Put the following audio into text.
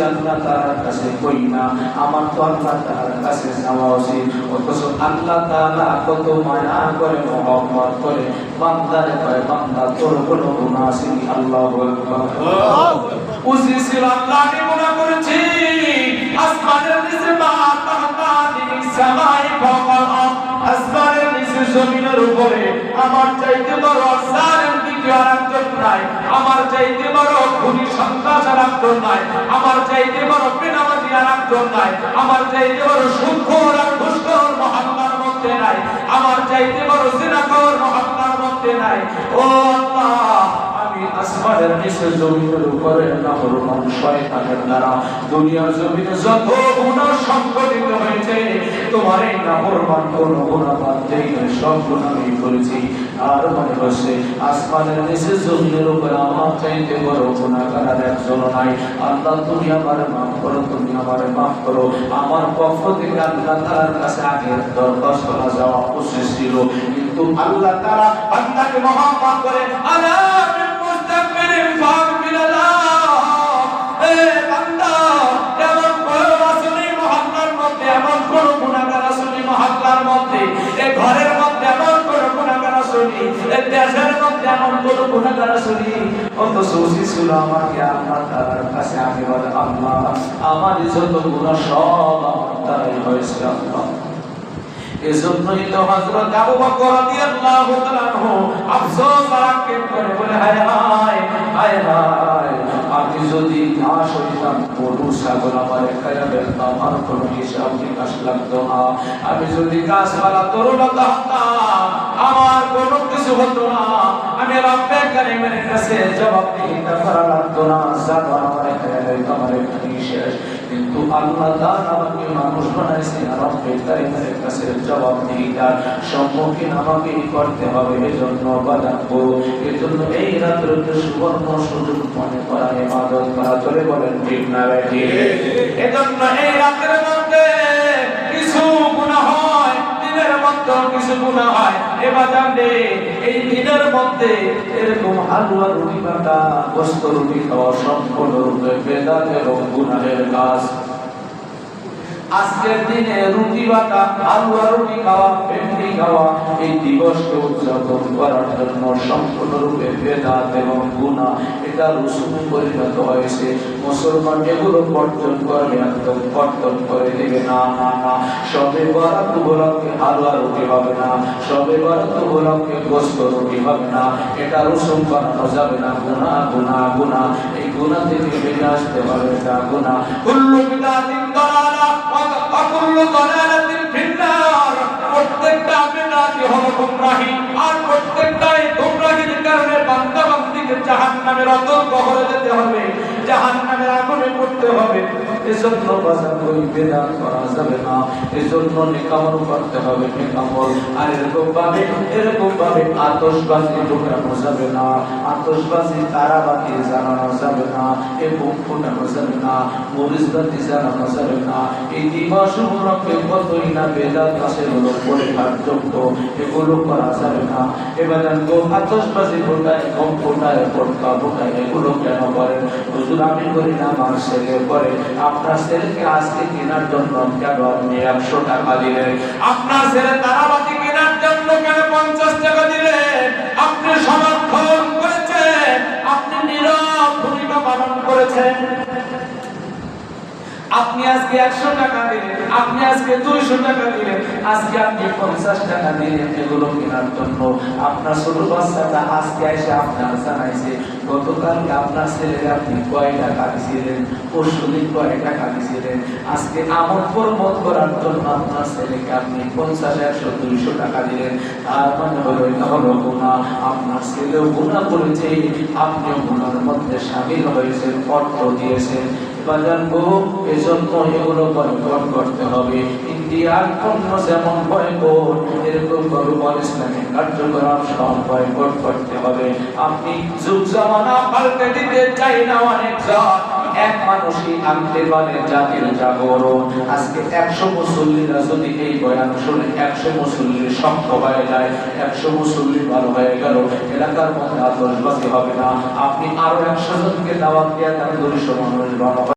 আল্লাহ তাআলার কাছে কই না, আমার তো আল্লাহ তাআলার কাছে যাওয়া উচিত। অথচ আল্লাহ তাআলা কত মায়া করে, মহব্বত করে বান্দারে কয়, বান্দা তোর কোনো গুনাহ আছে কি? আল্লাহু আকবার। উচিত ছিল আল্লাহকে গুনাহ করেছি, আসমানের নিচে মা তাহতানি সামাই ফাওকাল আরদ, আসমানের নিচে জমিনের উপরে আমার চাইতে বড় আসারের দিকে আরেকজন নাই, আমার চাইতে বড় খুনি সন্ত্রাস আরেকজন নাই, আমার চাইতে বড় বেনামাজি আরেকজন নাই, আমার চাইতে বড় সুদখোর আর ঘুষখোর মহল্লার মধ্যে নাই, আমার চাইতে বড় জিনাখোর মহল্লার মধ্যে নাই। ও আল্লাহ, আমি আসমানের নিচে জমিনের উপরে নাফরমান শয়তানের দ্বারা দুনিয়ার জমিনে যত গুনাহ সংঘটিত হয়েছে, তোমার এই নাফরমান কোন গুনাহ বাদ দেই না, সব গুনাহ আমি করেছি। আর মনে হচ্ছে আসমানের নিচে জমিনের উপরে আমার চাইতে বড় গুনাহগার আর একজন নাই। আল্লাহ তুমি আমারে মাফ করো, তুমি আমারে মাফ করো। আমার পক্ষ থেকে আল্লাহ তাআলার কাছে আগে দরখাস্ত করা যাওয়া উচিত ছিল, কিন্তু আল্লাহ তাআলা বান্দাকে মহব্বত করে আলা বিল মুস্তাকবিরিন ফাগফিরাল্লাহ। এ বান্দা, এমন কোন রাসূলি মহল্লার মধ্যে, এমন কোন গুনাহগার রাসূলি মহল্লার মধ্যে, এই ঘরের মধ্যে এমন কোন গুনাহগার রাসূলি, এই দেশের মধ্যে এমন কোন গুনাহগার রাসূলি, অথচ উচিত ছিল আমাকে আল্লাহ তাআলার কাছে আগে বলে, আল্লাহ আমার যত গুনাহ সব আমার দ্বারাই হয়েছে আল্লাহ। এজন্যই তো হযরত আবু বকর রাদিয়াল্লাহু তাআলা আনহু আফসোস রাখে করে বলে, হায় হায় হায় হায়, আমি যদি ঘাস হইতাম, গরু ছাগল আমার খাইয়া ফেলতাম, আমার কোনো হিসাব নিকাশ লাগতো না। আমি যদি গাছপালা তরুলতা হতাম, আমার কোনো কিছু হতো না। আমি রব্বে কারীমের কাছে জবাবদিহিতা করা লাগতো না, জানো আমার খাইয়া ফেলতাম, আমার এখানেই শেষ। কিন্তু আল্লাহ তাআলা আমাকে মানুষ বানাইছে, রব্বে কারীমের কাছে জবাবদিহিতার সম্মুখীন আমাকে করতে হবে। এজন্য বাজাবো, এজন্য এই রাত্রিতে সুবর্ণ সুযোগ মনে করা, ইবাদত করা, চলে বলেন ঠিক না ঠিক? এজন্য এই রাতের মধ্যে কিছু গুনাহ হয়, দিনের মধ্যে কিছু গুনাহ হয়। এবার জানবে এই দিনের মধ্যে এরকম হালুয়া রুটি বাটা, গোশত রুটি খাওয়া সম্পূর্ণরূপে বেদাত এবং গুনাহের কাজ। আজকের দিনে রুটি বাটা, হালুয়া রুটি খাওয়া, ভেন্ডি খাওয়া, এই দিবসকে উদযাপন করার জন্য সম্পূর্ণরূপে বেদাত এবং গুনাহ, এটা রসুমে পরিণত হয়েছে। মুসলমান এগুলো বর্জন করবে, একদম বর্জন করে দেবে। না না না, সবে বরাত উপলক্ষে হালুয়া রুটি হবে না, সবে বরাত উপলক্ষে গোশত রুটি হবে না, এটা রসুম বানানো যাবে না। গুনাহ গুনাহ গুনাহ, এই গুনাহ থেকে বেরিয়ে আসতে হবে, এটা গুনাহ। কুল্লু বিদাতিন দালালা ওয়া কুল্লু দালালাতিন ফিন্নার, প্রত্যেকটা বিদাতি হলো গুমরাহি, আর প্রত্যেকটাই গুমরাহির কারণে বান্দা বান্দীকে জাহান্নামের অতল গহরে যেতে হবে, জাহান্নামের আগুনে পড়তে হবে। এজন্য বাজার ওই বেদাত করা যাবে না, এজন্য নেকামল করতে হবে, নেকামল। আর এরকম ভাবে আতশবাজি ঢোকানো যাবে না, আতশবাজি তারাবাতি জ্বালানো যাবে না, এবং ফোটানো যাবে না, মরিচবাতি জ্বালানো যাবে না। এই দিবস উপলক্ষে কতই না বেদাত আছে, হলো পরিহারযোগ্য, এগুলো করা যাবে না। এবার আতশবাজি ফোটায়, কম ফোটায়, পটকা ফোটায়, এগুলো কেন করেন? হুজুর আমি করি না, আমার ছেলে করে। আপনার ছেলেকে আজকে কেনার জন্য কেন আপনি 100 টাকা দিলেন? আপনার ছেলে তারাবাতি কেনার জন্য কেন 50 টাকা দিলেন? আপনি সমর্থন করেছেন, আপনি নীরব ভূমিকা পালন করেছেন। আপনি আজকে 100 টাকা দিলেন, আপনি আজকে 200 টাকা দিলেন, আজকে আপনি 50 টাকা দিলেন এগুলো কেনার জন্য। আপনার ছোট বাচ্চাটা আজকে এসে আপনার জানাইছে গতকালকে আপনার ছেলেকে আপনি কয় টাকা দিয়েছিলেন, পরশুদিন কয় টাকা দিয়েছিলেন। আজকে আমল প্রমোদ করার জন্য আপনার ছেলেকে আপনি 50, 100, 200 টাকা দিলেন। তার মানে হলো এটা হলো গুনাহ। আপনার ছেলেও গুনাহ করেছে, আপনিও গুনাহের মধ্যে শামিল হয়েছেন, অর্থ দিয়েছেন। এজন্য এগুলো বয়কট করতে হবে। ইন্ডিয়ার পণ্য যেমন বয়কট, এরকম ইসলামিক কার্যক্রম সব বয়কট করতে হবে। আপনি যুগ জামানা পাল্টে দিতে চাই না অনেক জাত, এক মানুষই আনতে পারে জাতির জাগরণ। আজকে 100 মুসল্লিরা যদি এই বয়ান শুনে 100 মুসল্লি শক্ত হয়ে যায়, 100 মুসল্লি ভালো হয়ে গেল, এলাকার মধ্যে আতশবাজি হবে না। আপনি আরো 100 জনকে দাওয়াত দিয়ে তার 200 মানুষ ভালো